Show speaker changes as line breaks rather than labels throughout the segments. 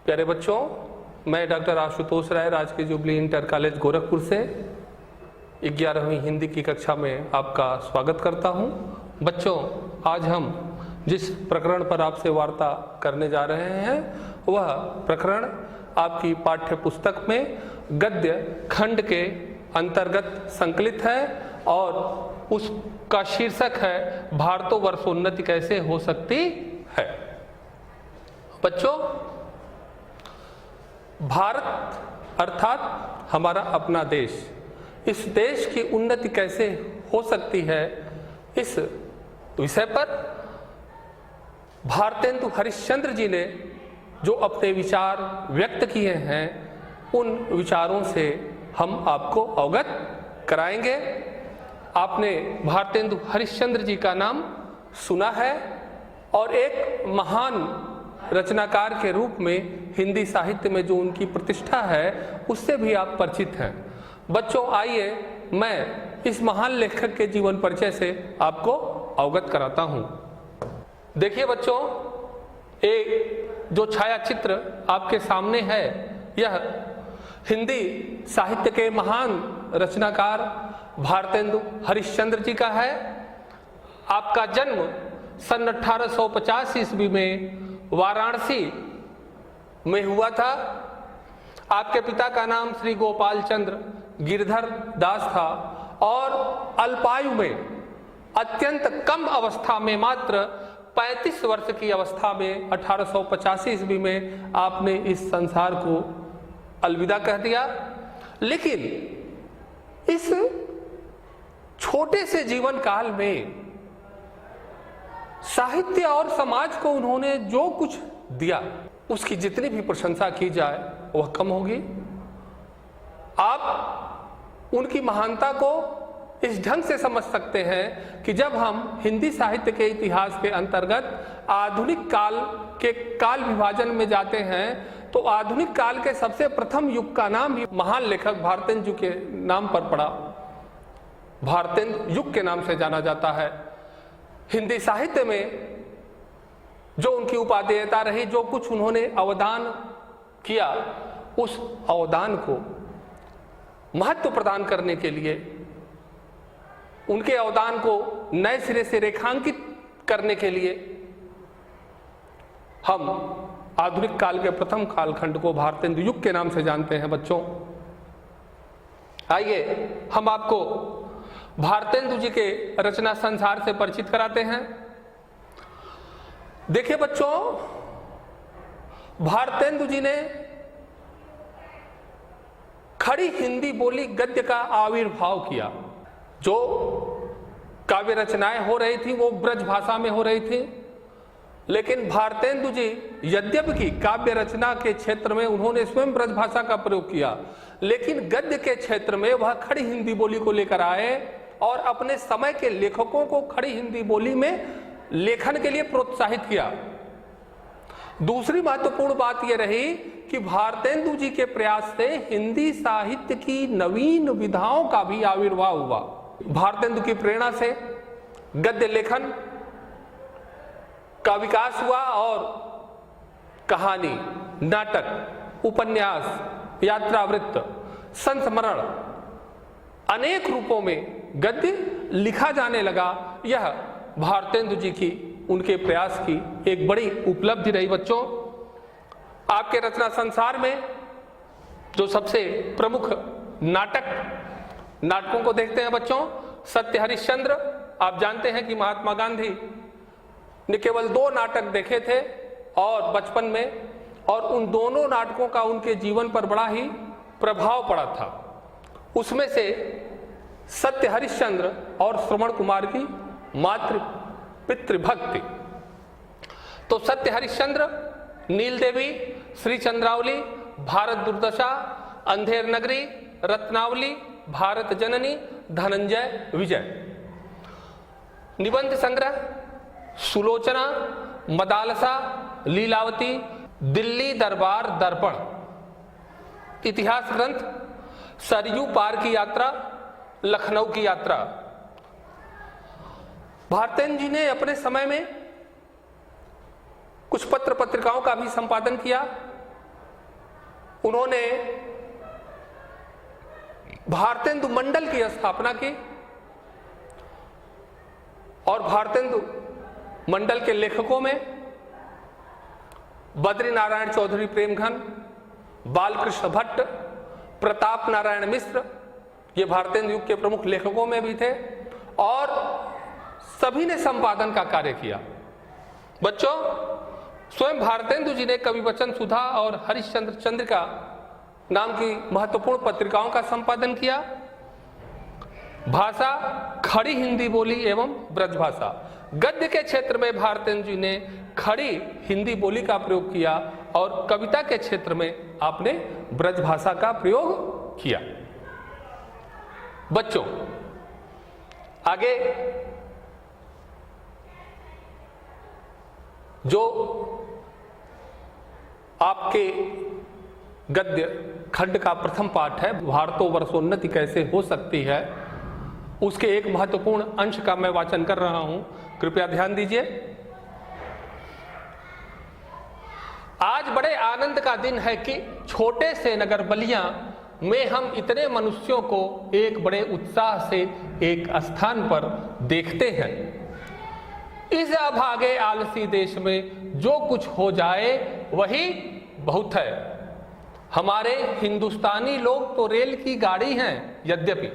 प्यारे बच्चों, मैं डॉक्टर आशुतोष राय राजकीय जुबली इंटर कॉलेज गोरखपुर से 11वीं हिंदी की कक्षा में आपका स्वागत करता हूं। बच्चों, आज हम जिस प्रकरण पर आपसे वार्ता करने जा रहे हैं वह प्रकरण आपकी पाठ्य पुस्तक में गद्य खंड के अंतर्गत संकलित है और उसका शीर्षक है भारतोवर्षोन्नति कैसे हो सकती है। बच्चों, भारत अर्थात हमारा अपना देश, इस देश की उन्नति कैसे हो सकती है, इस विषय पर भारतेंदु हरिश्चंद्र जी ने जो अपने विचार व्यक्त किए हैं उन विचारों से हम आपको अवगत कराएंगे। आपने भारतेंदु हरिश्चंद्र जी का नाम सुना है और एक महान रचनाकार के रूप में हिंदी साहित्य में जो उनकी प्रतिष्ठा है उससे भी आप परिचित हैं। बच्चों, आइए मैं इस महान लेखक के जीवन परिचय से आपको अवगत कराता हूं। देखिए बच्चों, एक जो छायाचित्र आपके सामने है यह हिंदी साहित्य के महान रचनाकार भारतेंदु हरिश्चंद्र जी का है। आपका जन्म सन 1850 ईस्वी में वाराणसी में हुआ था। आपके पिता का नाम श्री गोपाल चंद्र गिरधर दास था और अल्पायु में अत्यंत कम अवस्था में मात्र 35 वर्ष की अवस्था में 1885 ईस्वी में आपने इस संसार को अलविदा कह दिया। लेकिन इस छोटे से जीवन काल में साहित्य और समाज को उन्होंने जो कुछ दिया उसकी जितनी भी प्रशंसा की जाए वह कम होगी। आप उनकी महानता को इस ढंग से समझ सकते हैं कि जब हम हिंदी साहित्य के इतिहास के अंतर्गत आधुनिक काल के काल विभाजन में जाते हैं तो आधुनिक काल के सबसे प्रथम युग का नाम ही महान लेखक भारतेंदु के नाम पर पड़ा। भारतेंदु युग के नाम से जाना जाता है। हिंदी साहित्य में जो उनकी उपादेयता रही, जो कुछ उन्होंने अवदान किया, उस अवदान को महत्व प्रदान करने के लिए, उनके अवदान को नए सिरे से रेखांकित करने के लिए हम आधुनिक काल के प्रथम कालखंड को भारतेंदु युग के नाम से जानते हैं। बच्चों, आइए हम आपको भारतेंदु जी के रचना संसार से परिचित कराते हैं। देखिए बच्चों, भारतेंदु जी ने खड़ी हिंदी बोली गद्य का आविर्भाव किया। जो काव्य रचनाएं हो रही थी वो ब्रज भाषा में हो रही थी, लेकिन भारतेंदु जी यद्यपि की काव्य रचना के क्षेत्र में उन्होंने स्वयं ब्रज भाषा का प्रयोग किया, लेकिन गद्य के क्षेत्र में वह खड़ी हिंदी बोली को लेकर आए और अपने समय के लेखकों को खड़ी हिंदी बोली में लेखन के लिए प्रोत्साहित किया। दूसरी महत्वपूर्ण बात यह रही कि भारतेंदु जी के प्रयास से हिंदी साहित्य की नवीन विधाओं का भी आविर्भाव हुआ। भारतेंदु की प्रेरणा से गद्य लेखन का विकास हुआ और कहानी, नाटक, उपन्यास, यात्रावृत्त, संस्मरण अनेक रूपों में गद्य लिखा जाने लगा। यह भारतेंदु जी की उनके प्रयास की एक बड़ी उपलब्धि रही। बच्चों, आपके रचना संसार में जो सबसे प्रमुख नाटकों को देखते हैं बच्चों, सत्य हरिश्चंद्र। आप जानते हैं कि महात्मा गांधी ने केवल 2 नाटक देखे थे और बचपन में, और उन दोनों नाटकों का उनके जीवन पर बड़ा ही प्रभाव पड़ा था। उसमें से सत्य हरिश्चंद्र और श्रवण कुमार की मातृ पितृभक्ति। तो सत्य हरिश्चंद्र, नील देवी, श्री चंद्रावली, भारत दुर्दशा, अंधेर नगरी, रत्नावली, भारत जननी, धनंजय विजय। निबंध संग्रह सुलोचना, मदालसा, लीलावती, दिल्ली दरबार दर्पण। इतिहास ग्रंथ सरयू पार की यात्रा, लखनऊ की यात्रा। भारतेंदु जी ने अपने समय में कुछ पत्र पत्रिकाओं का भी संपादन किया उन्होंने भारतेंदु मंडल की स्थापना की और भारतेंदु मंडल के लेखकों में बद्री नारायण चौधरी प्रेमघन, बालकृष्ण भट्ट, प्रताप नारायण मिश्र, ये भारतेंदु युग के प्रमुख लेखकों में भी थे और सभी ने संपादन का कार्य किया। बच्चों, स्वयं भारतेंदु जी ने कवि वचन सुधा और हरिश्चंद्र चंद्रिका नाम की महत्वपूर्ण पत्रिकाओं का संपादन किया। भाषा खड़ी हिंदी बोली एवं ब्रजभाषा। गद्य के क्षेत्र में भारतेंदु जी ने खड़ी हिंदी बोली का प्रयोग किया और कविता के क्षेत्र में आपने ब्रजभाषा का प्रयोग किया। बच्चों, आगे जो आपके गद्य खंड का प्रथम पाठ है, भारतोवर्षोन्नति कैसे हो सकती है, उसके एक महत्वपूर्ण अंश का मैं वाचन कर रहा हूं, कृपया ध्यान दीजिए। आज बड़े आनंद का दिन है कि छोटे से नगर बलिया में हम इतने मनुष्यों को एक बड़े उत्साह से एक स्थान पर देखते हैं। इस अभागे आलसी देश में जो कुछ हो जाए वही बहुत है। हमारे हिंदुस्तानी लोग तो रेल की गाड़ी हैं, यद्यपि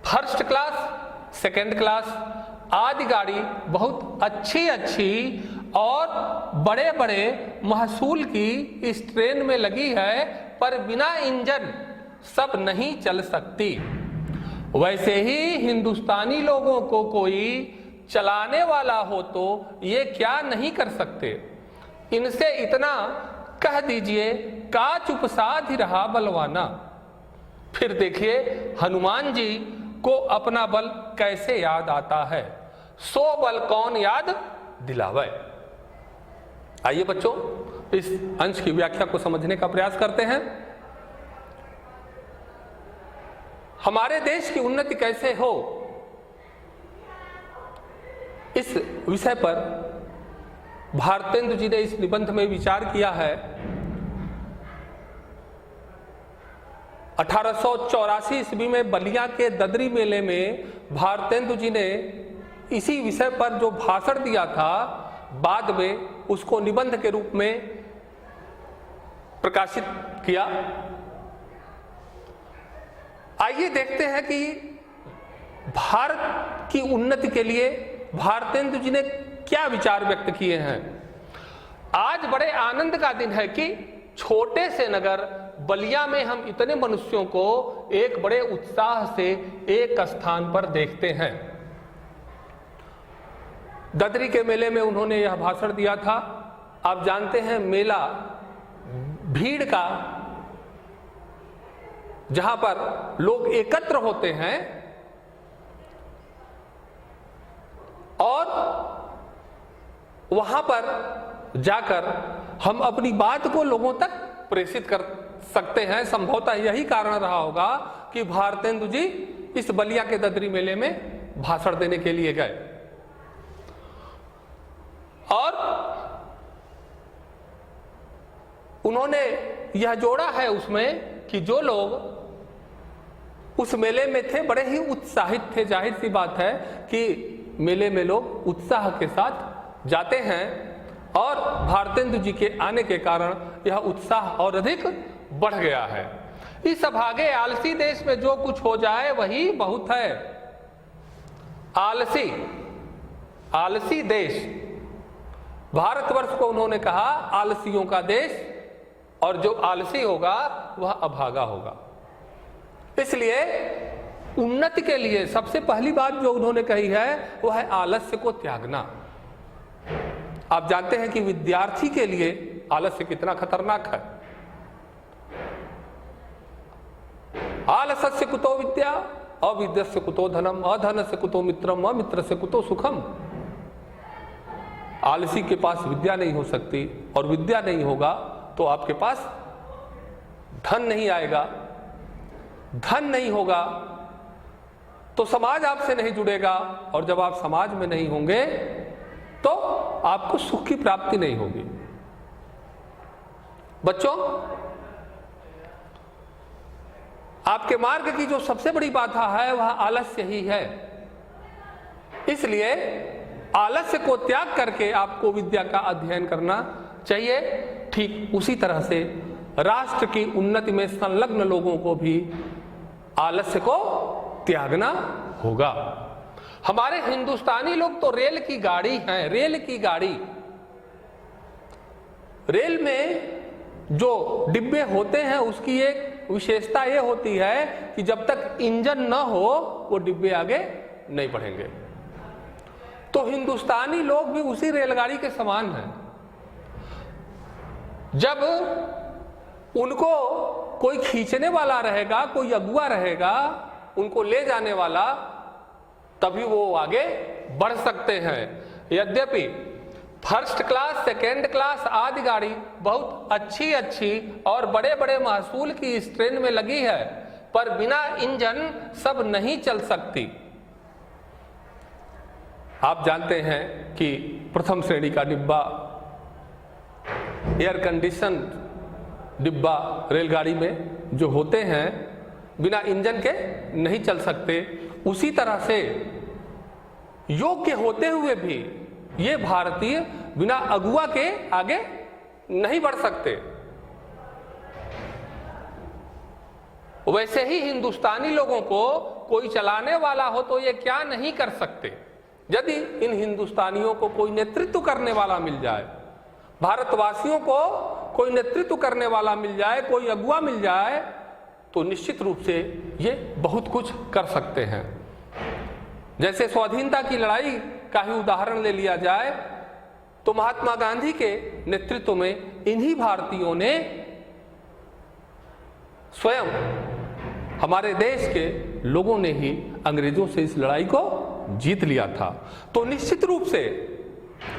फर्स्ट क्लास, सेकंड क्लास आदि गाड़ी बहुत अच्छी अच्छी और बड़े बड़े महसूल की इस ट्रेन में लगी है, पर बिना इंजन सब नहीं चल सकती। वैसे ही हिंदुस्तानी लोगों को कोई चलाने वाला हो तो ये क्या नहीं कर सकते। इनसे इतना कह दीजिए, का चुप साध ही रहा बलवाना। फिर देखिए हनुमान जी को अपना बल कैसे याद आता है, सो बल कौन याद दिलावे। आइए बच्चों, इस अंश की व्याख्या को समझने का प्रयास करते हैं। हमारे देश की उन्नति कैसे हो, इस विषय पर भारतेंदु जी ने इस निबंध में विचार किया है। 1884 ईस्वी में बलिया के ददरी मेले में भारतेंदु जी ने इसी विषय पर जो भाषण दिया था, बाद में उसको निबंध के रूप में प्रकाशित किया। आइए देखते हैं कि भारत की उन्नति के लिए भारतेंदु जी ने क्या विचार व्यक्त किए हैं। आज बड़े आनंद का दिन है कि छोटे से नगर बलिया में हम इतने मनुष्यों को एक बड़े उत्साह से एक स्थान पर देखते हैं। ददरी के मेले में उन्होंने यह भाषण दिया था। आप जानते हैं मेला भीड़ का, जहां पर लोग एकत्र होते हैं और वहां पर जाकर हम अपनी बात को लोगों तक प्रेषित कर सकते हैं। संभवतः यही कारण रहा होगा कि भारतेंदु जी इस बलिया के ददरी मेले में भाषण देने के लिए गए। और उन्होंने यह जोड़ा है उसमें कि जो लोग उस मेले में थे बड़े ही उत्साहित थे। जाहिर सी बात है कि मेले में लोग उत्साह के साथ जाते हैं और भारतेंदु जी के आने के कारण यह उत्साह और अधिक बढ़ गया है। इस अभागे आलसी देश में जो कुछ हो जाए वही बहुत है। आलसी, आलसी देश, भारतवर्ष को उन्होंने कहा आलसियों का देश, और जो आलसी होगा वह अभागा होगा। इसलिए उन्नति के लिए सबसे पहली बात जो उन्होंने कही है वह है आलस्य को त्यागना। आप जानते हैं कि विद्यार्थी के लिए आलस्य कितना खतरनाक है। आलस्य कुतो विद्या, अविद्यस्य कुतो धनम, अधनस्य कुतो मित्रम, अमित्रस्य कुतो सुखम। आलसी के पास विद्या नहीं हो सकती, और विद्या नहीं होगा तो आपके पास धन नहीं आएगा। धन नहीं होगा तो समाज आपसे नहीं जुड़ेगा, और जब आप समाज में नहीं होंगे तो आपको सुख की प्राप्ति नहीं होगी। बच्चों, आपके मार्ग की जो सबसे बड़ी बाधा है वह आलस्य ही है। इसलिए आलस्य को त्याग करके आपको विद्या का अध्ययन करना चाहिए। ठीक उसी तरह से राष्ट्र की उन्नति में संलग्न लोगों को भी आलस्य को त्यागना होगा। हमारे हिंदुस्तानी लोग तो रेल की गाड़ी हैं, रेल की गाड़ी। रेल में जो डिब्बे होते हैं उसकी एक विशेषता यह होती है कि जब तक इंजन न हो वो डिब्बे आगे नहीं बढ़ेंगे। तो हिंदुस्तानी लोग भी उसी रेलगाड़ी के समान हैं। जब उनको कोई खींचने वाला रहेगा, कोई अगुआ रहेगा, उनको ले जाने वाला, तभी वो आगे बढ़ सकते हैं। यद्यपि फर्स्ट क्लास, सेकेंड क्लास आदि गाड़ी बहुत अच्छी अच्छी और बड़े बड़े महसूल की इस ट्रेन में लगी है, पर बिना इंजन सब नहीं चल सकती। आप जानते हैं कि प्रथम श्रेणी का डिब्बा, एयर कंडीशन डिब्बा रेलगाड़ी में जो होते हैं बिना इंजन के नहीं चल सकते। उसी तरह से योग्य होते हुए भी ये भारतीय बिना अगुआ के आगे नहीं बढ़ सकते। वैसे ही हिंदुस्तानी लोगों को कोई चलाने वाला हो तो ये क्या नहीं कर सकते। यदि इन हिंदुस्तानियों को कोई नेतृत्व करने वाला मिल जाए, भारतवासियों को कोई नेतृत्व करने वाला मिल जाए, कोई अगुआ मिल जाए, तो निश्चित रूप से ये बहुत कुछ कर सकते हैं। जैसे स्वाधीनता की लड़ाई का ही उदाहरण ले लिया जाए तो महात्मा गांधी के नेतृत्व में इन्हीं भारतीयों ने स्वयं हमारे देश के लोगों ने ही अंग्रेजों से इस लड़ाई को जीत लिया था। तो निश्चित रूप से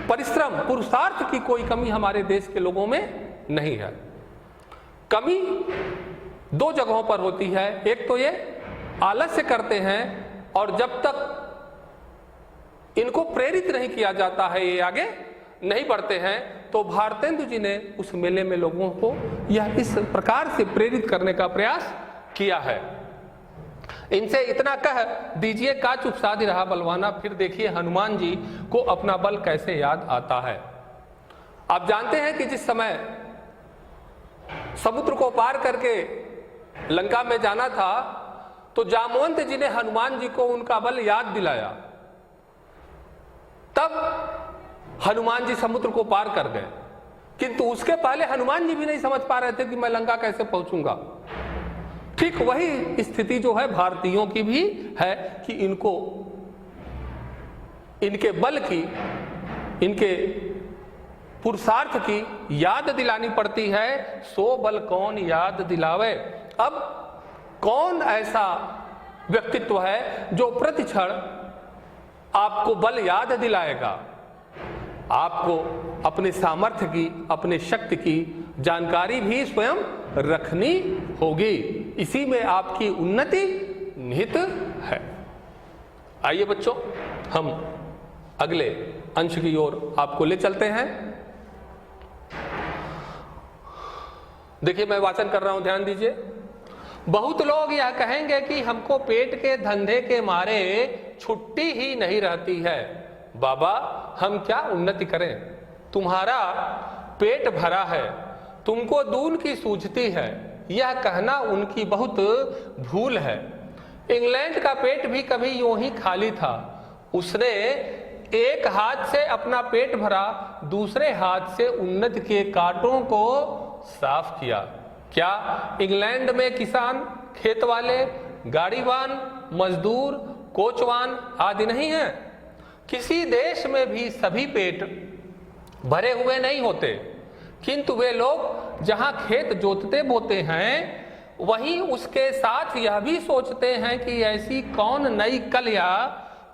परिश्रम, पुरुषार्थ की कोई कमी हमारे देश के लोगों में नहीं है। कमी दो जगहों पर होती है। एक तो ये आलस्य करते हैं और जब तक इनको प्रेरित नहीं किया जाता है ये आगे नहीं बढ़ते हैं। तो भारतेंदु जी ने उस मेले में लोगों को यह इस प्रकार से प्रेरित करने का प्रयास किया है। इनसे इतना कह दीजिए का चुप साध रहा बलवाना, फिर देखिए हनुमान जी को अपना बल कैसे याद आता है। आप जानते हैं कि जिस समय समुद्र को पार करके लंका में जाना था तो जामवंत जी ने हनुमान जी को उनका बल याद दिलाया। तब हनुमान जी समुद्र को पार कर गए, किंतु उसके पहले हनुमान जी भी नहीं समझ पा रहे थे कि मैं लंका कैसे पहुंचूंगा। ठीक वही स्थिति जो है भारतीयों की भी है कि इनको इनके बल की, इनके पुरुषार्थ की याद दिलानी पड़ती है। सो बल कौन याद दिलावे। अब कौन ऐसा व्यक्तित्व है जो प्रतिक्षण आपको बल याद दिलाएगा। आपको अपने सामर्थ्य की, अपने शक्ति की जानकारी भी स्वयं रखनी होगी। इसी में आपकी उन्नति निहित है। आइए बच्चों, हम अगले अंश की ओर आपको ले चलते हैं। देखिए मैं वाचन कर रहा हूं, ध्यान दीजिए। बहुत लोग यह कहेंगे कि हमको पेट के धंधे के मारे छुट्टी ही नहीं रहती है। बाबा हम क्या उन्नति करें, तुम्हारा पेट भरा है, तुमको दून की सूझती है, यह कहना उनकी बहुत भूल है। इंग्लैंड का पेट भी कभी यूं ही खाली था। उसने एक हाथ से अपना पेट भरा, दूसरे हाथ से उन्नति के कांटों को साफ किया। क्या इंग्लैंड में किसान, खेत वाले, गाड़ीवान, मजदूर, कोचवान आदि नहीं हैं? किसी देश में भी सभी पेट भरे हुए नहीं होते, किंतु वे लोग जहां खेत जोतते बोते हैं वहीं उसके साथ यह भी सोचते हैं कि ऐसी कौन नई कल या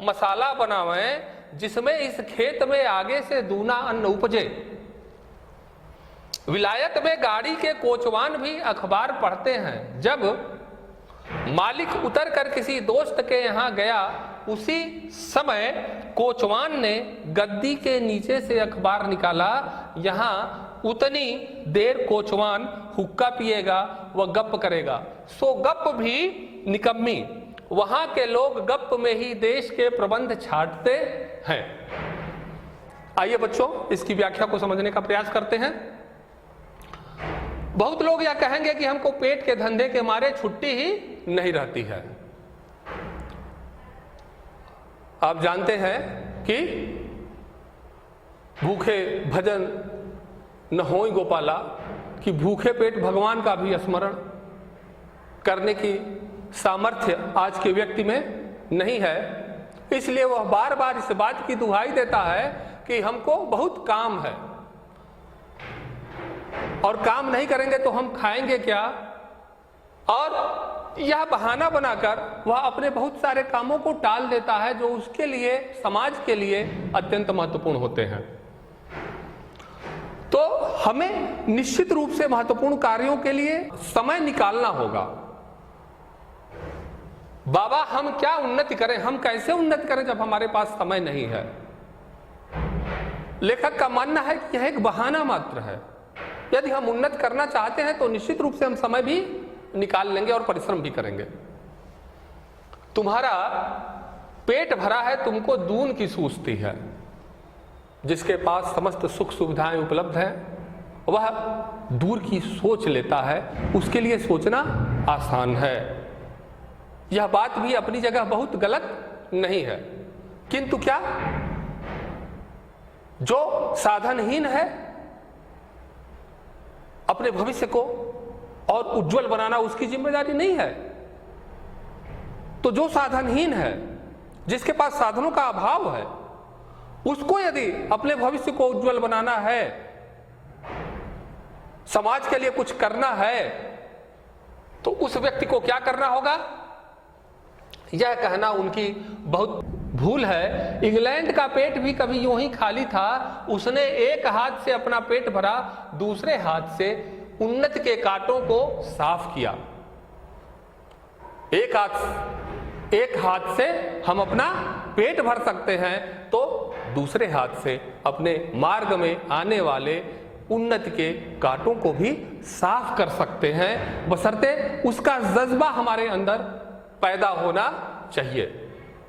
मसाला बनावें जिसमें इस खेत में आगे से दूना अन्न उपजे। विलायत में गाड़ी के कोचवान भी अखबार पढ़ते हैं। जब मालिक उतर कर किसी दोस्त के यहाँ गया, उसी समय कोचवान ने गद्दी के नीचे से अखबार निकाला। यहाँ उतनी देर कोचवान हुक्का पिएगा व गप करेगा, सो गप भी निकम्मी। वहां के लोग गप में ही देश के प्रबंध छांटते हैं। आइए बच्चों, इसकी व्याख्या को समझने का प्रयास करते हैं। बहुत लोग यह कहेंगे कि हमको पेट के धंधे के मारे छुट्टी ही नहीं रहती है। आप जानते हैं कि भूखे भजन न होई गोपाला, कि भूखे पेट भगवान का भी स्मरण करने की सामर्थ्य आज के व्यक्ति में नहीं है। इसलिए वह बार बार इस बात की दुहाई देता है कि हमको बहुत काम है और काम नहीं करेंगे तो हम खाएंगे क्या, और यह बहाना बनाकर वह अपने बहुत सारे कामों को टाल देता है जो उसके लिए, समाज के लिए अत्यंत महत्वपूर्ण होते हैं। तो हमें निश्चित रूप से महत्वपूर्ण कार्यों के लिए समय निकालना होगा। बाबा हम क्या उन्नति करें, हम कैसे उन्नति करें जब हमारे पास समय नहीं है। लेखक का मानना है कि यह एक बहाना मात्र है। यदि हम उन्नति करना चाहते हैं तो निश्चित रूप से हम समय भी निकाल लेंगे और परिश्रम भी करेंगे। तुम्हारा पेट भरा है, तुमको दून की सूझती है। जिसके पास समस्त सुख सुविधाएं उपलब्ध हैं वह दूर की सोच लेता है, उसके लिए सोचना आसान है। यह बात भी अपनी जगह बहुत गलत नहीं है, किंतु क्या जो साधनहीन है अपने भविष्य को और उज्जवल बनाना उसकी जिम्मेदारी नहीं है। तो जो साधनहीन है, जिसके पास साधनों का अभाव है, उसको यदि अपने भविष्य को उज्जवल बनाना है, समाज के लिए कुछ करना है, तो उस व्यक्ति को क्या करना होगा? यह कहना उनकी बहुत भूल है। इंग्लैंड का पेट भी कभी यूं ही खाली था। उसने एक हाथ से अपना पेट भरा, दूसरे हाथ से उन्नति के कांटों को साफ किया। एक हाथ से हम अपना पेट भर सकते हैं, तो दूसरे हाथ से अपने मार्ग में आने वाले उन्नति के कांटों को भी साफ कर सकते हैं, बशर्ते उसका जज्बा हमारे अंदर पैदा होना चाहिए।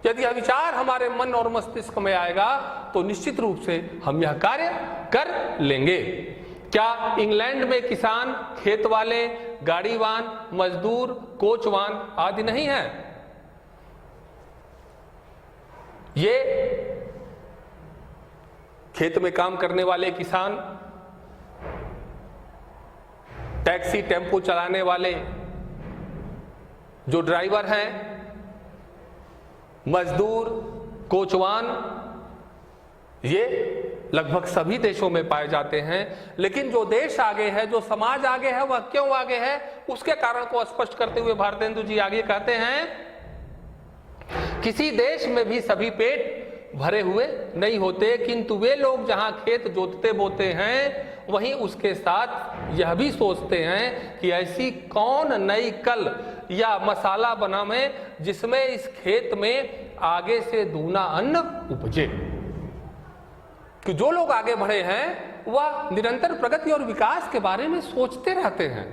यदि यह विचार हमारे मन और मस्तिष्क में आएगा तो निश्चित रूप से हम यह कार्य कर लेंगे। क्या इंग्लैंड में किसान, खेत वाले, गाड़ीवान, मजदूर, कोचवान आदि नहीं है? ये खेत में काम करने वाले किसान, टैक्सी टेम्पो चलाने वाले जो ड्राइवर हैं, मजदूर, कोचवान, ये लगभग सभी देशों में पाए जाते हैं। लेकिन जो देश आगे है, जो समाज आगे है, वह क्यों आगे है, उसके कारण को स्पष्ट करते हुए भारतेंदु जी आगे कहते हैं, किसी देश में भी सभी पेट भरे हुए नहीं होते, किंतु वे लोग जहां खेत जोतते बोते हैं वहीं उसके साथ यह भी सोचते हैं कि ऐसी कौन नई कल या मसाला बनावे जिसमें इस खेत में आगे से दूना अन्न उपजे। कि जो लोग आगे बढ़े हैं वह निरंतर प्रगति और विकास के बारे में सोचते रहते हैं।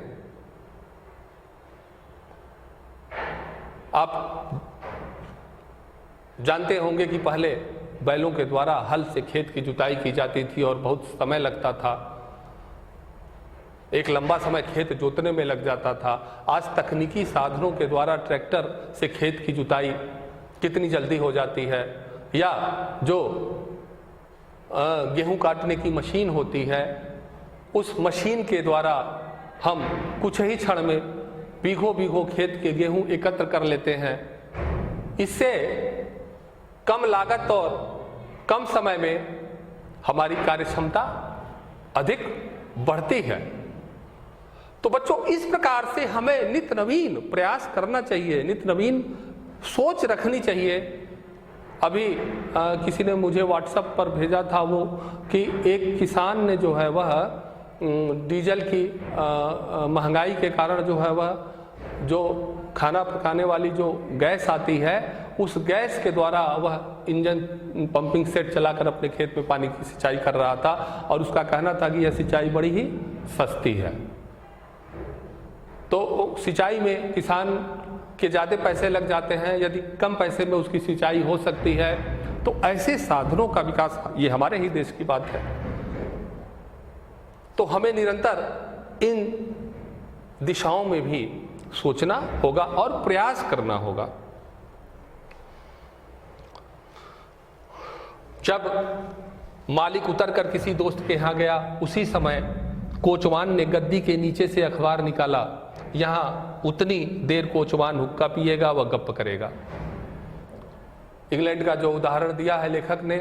आप जानते होंगे कि पहले बैलों के द्वारा हल से खेत की जुताई की जाती थी और बहुत समय लगता था, एक लंबा समय खेत जोतने में लग जाता था। आज तकनीकी साधनों के द्वारा ट्रैक्टर से खेत की जुताई कितनी जल्दी हो जाती है, या जो गेहूं काटने की मशीन होती है, उस मशीन के द्वारा हम कुछ ही क्षण में बीघों बीघों खेत के गेहूं एकत्र कर लेते हैं। इससे कम लागत और कम समय में हमारी कार्यक्षमता अधिक बढ़ती है। तो बच्चों, इस प्रकार से हमें नित्य नवीन प्रयास करना चाहिए, नित्य नवीन सोच रखनी चाहिए। अभी किसी ने मुझे व्हाट्सएप पर भेजा था वो कि एक किसान ने जो है वह डीजल की महंगाई के कारण जो है वह जो खाना पकाने वाली जो गैस आती है उस गैस के द्वारा वह इंजन पंपिंग सेट चलाकर अपने खेत में पानी की सिंचाई कर रहा था और उसका कहना था कि यह सिंचाई बड़ी ही सस्ती है। तो सिंचाई में किसान के ज़्यादा पैसे लग जाते हैं, यदि कम पैसे में उसकी सिंचाई हो सकती है तो ऐसे साधनों का विकास, ये हमारे ही देश की बात है। तो हमें निरंतर इन दिशाओं में भी सोचना होगा और प्रयास करना होगा। जब मालिक उतरकर किसी दोस्त के यहाँ गया, उसी समय कोचवान ने गद्दी के नीचे से अखबार निकाला। यहाँ उतनी देर कोचवान हुक्का पिएगा व गप्प करेगा। इंग्लैंड का जो उदाहरण दिया है लेखक ने,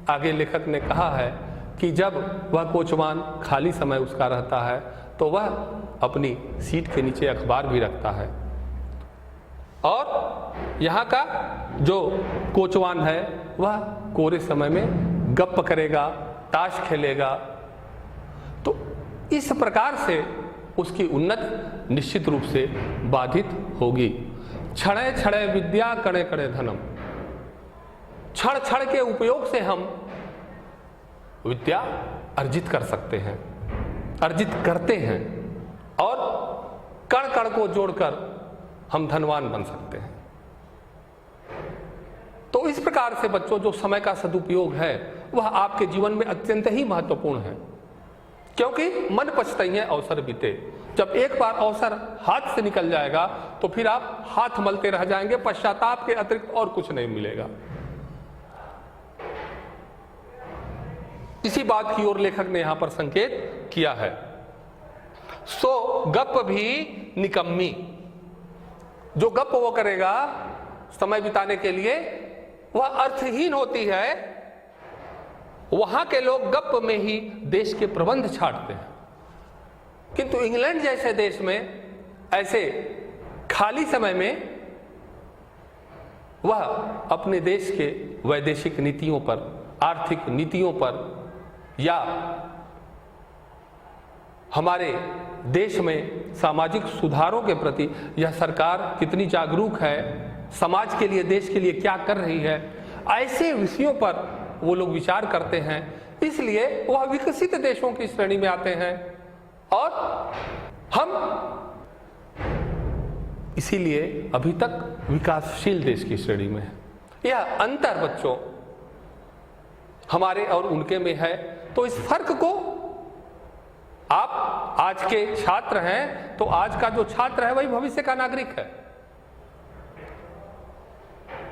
आगे लेखक ने कहा है कि जब वह कोचवान खाली समय उसका रहता है तो वह अपनी सीट के नीचे अखबार भी रखता है और यहाँ का जो कोचवान है वह कोरे समय में गप्प करेगा, ताश खेलेगा। तो इस प्रकार से उसकी उन्नति निश्चित रूप से बाधित होगी। क्षणे क्षणे विद्या कणे कणे धनम, क्षण क्षण के उपयोग से हम विद्या अर्जित कर सकते हैं, अर्जित करते हैं और कण कण को जोड़कर हम धनवान बन सकते हैं। तो इस प्रकार से बच्चों, जो समय का सदुपयोग है वह आपके जीवन में अत्यंत ही महत्वपूर्ण है, क्योंकि मन पछताइए अवसर बीते। जब एक बार अवसर हाथ से निकल जाएगा तो फिर आप हाथ मलते रह जाएंगे, पश्चाताप के अतिरिक्त और कुछ नहीं मिलेगा। इसी बात की ओर लेखक ने यहां पर संकेत किया है। सो गप भी निकम्मी, जो गप वो करेगा समय बिताने के लिए वह अर्थहीन होती है। वहां के लोग गप में ही देश के प्रबंध छांटते हैं, किंतु इंग्लैंड जैसे देश में ऐसे खाली समय में वह अपने देश के वैदेशिक नीतियों पर, आर्थिक नीतियों पर या हमारे देश में सामाजिक सुधारों के प्रति यह सरकार कितनी जागरूक है, समाज के लिए, देश के लिए क्या कर रही है, ऐसे विषयों पर वो लोग विचार करते हैं। इसलिए वह विकसित देशों की श्रेणी में आते हैं और हम इसीलिए अभी तक विकासशील देश की श्रेणी में है। यह अंतर बच्चों हमारे और उनके में है। तो इस फर्क को आप आज के छात्र हैं, तो आज का जो छात्र है वही भविष्य का नागरिक है।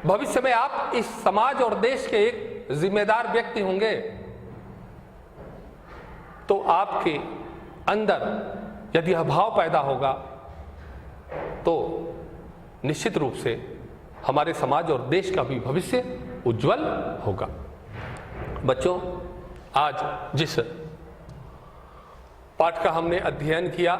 भविष्य में आप इस समाज और देश के एक जिम्मेदार व्यक्ति होंगे। तो आपके अंदर यदि यह भाव पैदा होगा तो निश्चित रूप से हमारे समाज और देश का भी भविष्य उज्जवल होगा। बच्चों, आज जिस पाठ का हमने अध्ययन किया